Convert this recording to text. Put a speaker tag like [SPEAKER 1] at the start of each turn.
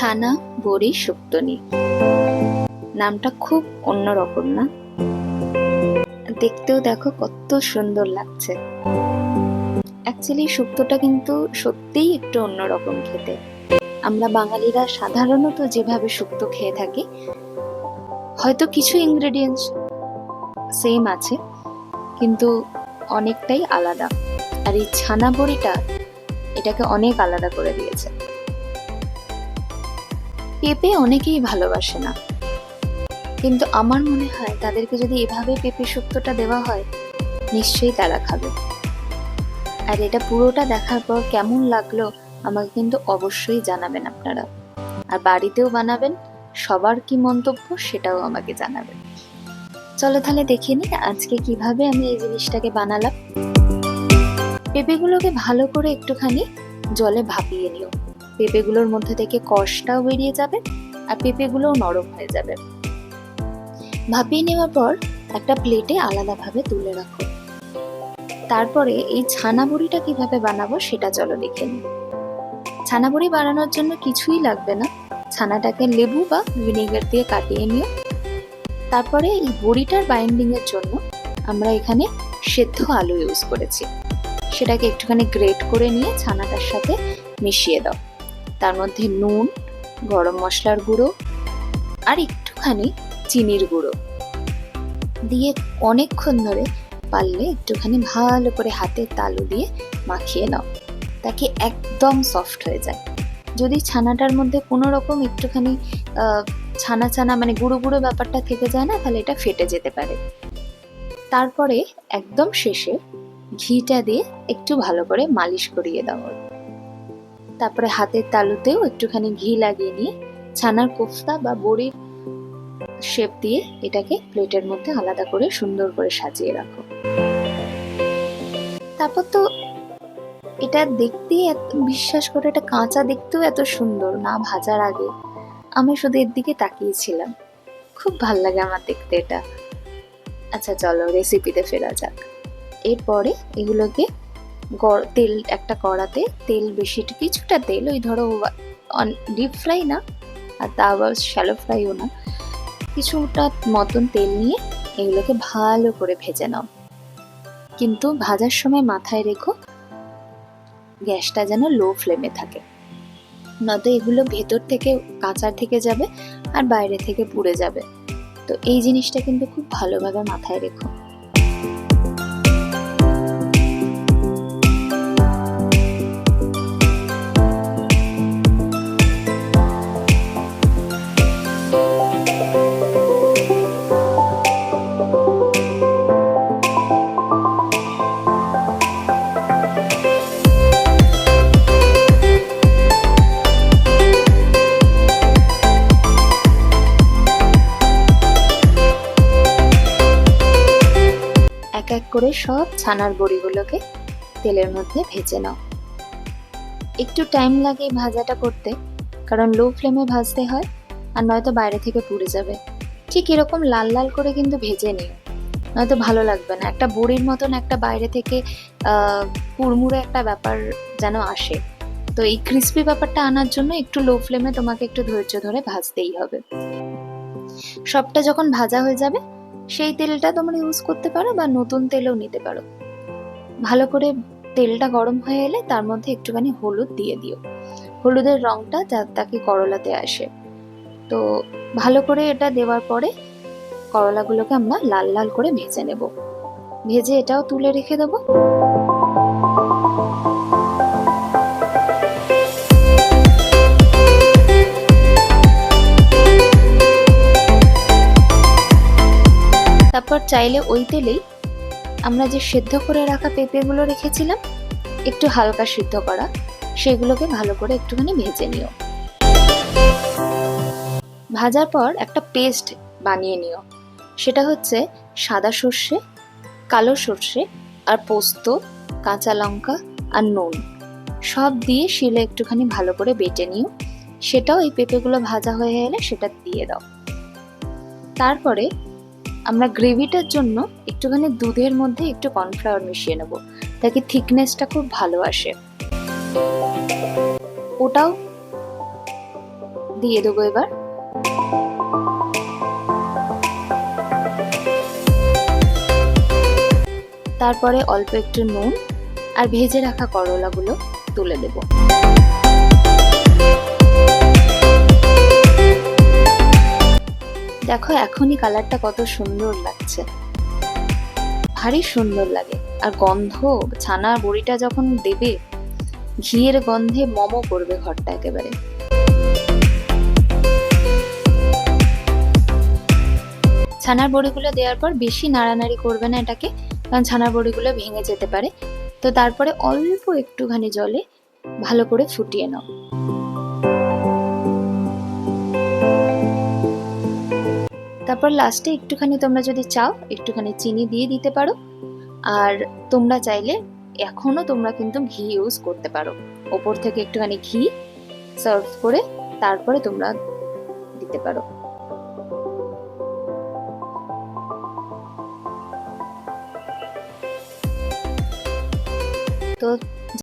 [SPEAKER 1] ছানা বড়ি শুক্তনি, নামটা খুব অন্যরকম না? দেখতেও দেখো কত সুন্দর লাগছে। অ্যাকচুয়ালি শুক্তোটা কিন্তু সত্যিই একটু অন্যরকম খেতে। আমরা বাঙালিরা সাধারণত যেভাবে শুক্তো খেয়ে থাকি, হয়তো কিছু ইনগ্রেডিয়েন্টস সেম আছে, কিন্তু অনেকটাই আলাদা। আর এই ছানা বড়িটা এটাকে অনেক আলাদা করে দিয়েছে। পেঁপে অনেকেই ভালোবাসে না, কিন্তু আমার মনে হয় তাদেরকে যদি এভাবে পেঁপে শুক্তোটা দেওয়া হয়, নিশ্চয়ই তারা খাবে। আর এটা পুরোটা দেখার পর কেমন লাগলো আমাকে কিন্তু অবশ্যই জানাবেন আপনারা। আর বাড়িতেও বানাবেন, সবার কি মন্তব্য সেটাও আমাকে জানাবেন। চলো তাহলে দেখে নিই আজকে কিভাবে আমি এই জিনিসটাকে বানালাম। পেঁপেগুলোকে ভালো করে একটুখানি জলে ভাপিয়ে নিও। পেঁপেগুলোর মধ্যে থেকে কষটাও বেরিয়ে যাবে আর পেঁপেগুলোও নরম হয়ে যাবে। ভাপিয়ে নেওয়ার পর একটা প্লেটে আলাদাভাবে তুলে রাখো। তারপরে এই ছানা বড়িটা কিভাবে বানাবো সেটা চলো দেখে নিই। ছানা বড়ি বানানোর জন্য কিছুই লাগবে না। ছানাটাকে লেবু বা ভিনেগার দিয়ে কাটিয়ে নিও। তারপরে এই বড়িটার বাইন্ডিং এর জন্য আমরা এখানে সেদ্ধ আলু ইউজ করেছি। সেটাকে একটুখানি গ্রেট করে নিয়ে ছানাটার সাথে মিশিয়ে দাও। তার মধ্যে নুন, গরম মশলার গুঁড়ো আর একটুখানি চিনির গুঁড়ো দিয়ে অনেকক্ষণ ধরে পারলে একটুখানি ভালো করে হাতের তালু দিয়ে মাখিয়ে নাও, তাকে একদম সফট হয়ে যায়। যদি ছানাটার মধ্যে কোনো রকম একটুখানি ছানা ছানা মানে গুঁড়ো গুঁড়ো ব্যাপারটা থেকে যায় না, তাহলে এটা ফেটে যেতে পারে। তারপরে একদম শেষে ঘিটা দিয়ে একটু ভালো করে মালিশ করিয়ে দাও। তারপরে হাতের তালুতেও একটুখানি ঘি লাগিয়ে নিয়ে ছানার কোফতা বা বড়ির শেপ দিয়ে এটাকে প্লেটের মধ্যে আলাদা করে সুন্দর করে সাজিয়ে রাখো। তারপর তো এটা দেখতেই বিশ্বাস করে এটা কাঁচা দেখতেও এত সুন্দর না, ভাজার আগে আমি শুধু এর দিকে তাকিয়েছিলাম। খুব ভাল লাগে আমার দেখতে এটা। আচ্ছা চলো রেসিপিতে ফেরা যাক। এরপরে এগুলোকে তেল একটা কড়াতে তেল বেশি কিছুটা তেল, ওই ধরো ডিপ ফ্রাই না আর তা আবার শ্যালো ফ্রাইও না, কিছুটা মতন তেল নিয়ে এগুলোকে ভালো করে ভেজে নাও। কিন্তু ভাজার সময় মাথায় রেখো গ্যাসটা যেন লো ফ্লেমে থাকে, নয়তো এগুলো ভেতর থেকে কাঁচা থেকে যাবে আর বাইরে থেকে পুড়ে যাবে। তো এই জিনিসটা কিন্তু খুব ভালোভাবে মাথায় রেখো। এক এক করে সব ছানার বড়িগুলোকে তেলের মধ্যে ভেজে নাও। একটু টাইম লাগে ভাজাটা করতে, কারণ লো ফ্লেমে ভাজতে হয়, আর নয়তো বাইরে থেকে পুড়ে যাবে। ঠিক এরকম লাল লাল করে কিন্তু ভেজে নিও, নয়তো ভালো লাগবে না। একটা বড়ির মতন একটা বাইরে থেকে কুড়মুড়ে একটা ব্যাপার যেন আসে। তো এই ক্রিস্পি ব্যাপারটা আনার জন্য একটু লো ফ্লেমে তোমাকে একটু ধৈর্য ধরে ভাজতেই হবে। সবটা যখন ভাজা হয়ে যাবে সেই তেলটা তোমরা ইউজ করতে পারো বা নতুন তেলও নিতে পারো। ভালো করে তেলটা গরম হয়ে এলে তার মধ্যে একটুখানি হলুদ দিয়ে দিও। হলুদের রংটা তাকে করলাতে আসে। তো ভালো করে এটা দেওয়ার পরে করলাগুলোকে আমরা লাল লাল করে ভেজে নেব। ভেজে এটাও তুলে রেখে দেবো। তারপর চাইলে ওই তেলেই আমরা যে সেদ্ধ করে রাখা পেঁপেগুলো রেখেছিলাম, একটু হালকা সিদ্ধ করা, সেগুলোকে ভালো করে একটুখানি ভেজে নিও। ভাজার পর একটা পেস্ট বানিয়ে নিও। সেটা হচ্ছে সাদা সর্ষে, কালো সর্ষে আর পোস্ত, কাঁচা লঙ্কা আর নুন সব দিয়ে শিলে একটুখানি ভালো করে বেটে নিও। সেটাও এই পেঁপেগুলো ভাজা হয়ে এলে সেটা দিয়ে দাও। তারপরে আমরা গ্রেভিটার জন্য একটুখানি দুধের মধ্যে একটু কর্নফ্লাওয়ার মিশিয়ে নেব, তাকে থিকনেসটা খুব ভালো আসে। ওটাও দিয়ে দেবো এবার। তারপরে অল্প একটু নুন আর ভেজে রাখা করলাগুলো তুলে দেব। দেখো এখনই কালারটা কত সুন্দর লাগছে, ভারী সুন্দর লাগে। আর গন্ধ, ছানার বড়িটা যখন দেবে ঘিয়ের গন্ধে মমো করবে ঘরটা একেবারে। ছানার বড়িগুলো দেওয়ার পর বেশি নাড়ানাড়ি করবে না এটাকে, কারণ ছানার বড়িগুলো ভেঙে যেতে পারে। তো তারপরে অল্প একটুখানি জলে ভালো করে ফুটিয়ে নাও। তারপর লাস্টে একটুখানি তোমরা যদি চাও একটুখানি চিনি দিয়ে দিতে পারো। আর তোমরা চাইলে এখনো তোমরা কিন্তু ঘি ইউজ করতে পারো, ওপর থেকে একটুখানি ঘি সার্ভ করে তারপরে তোমরা দিতে পারো। তো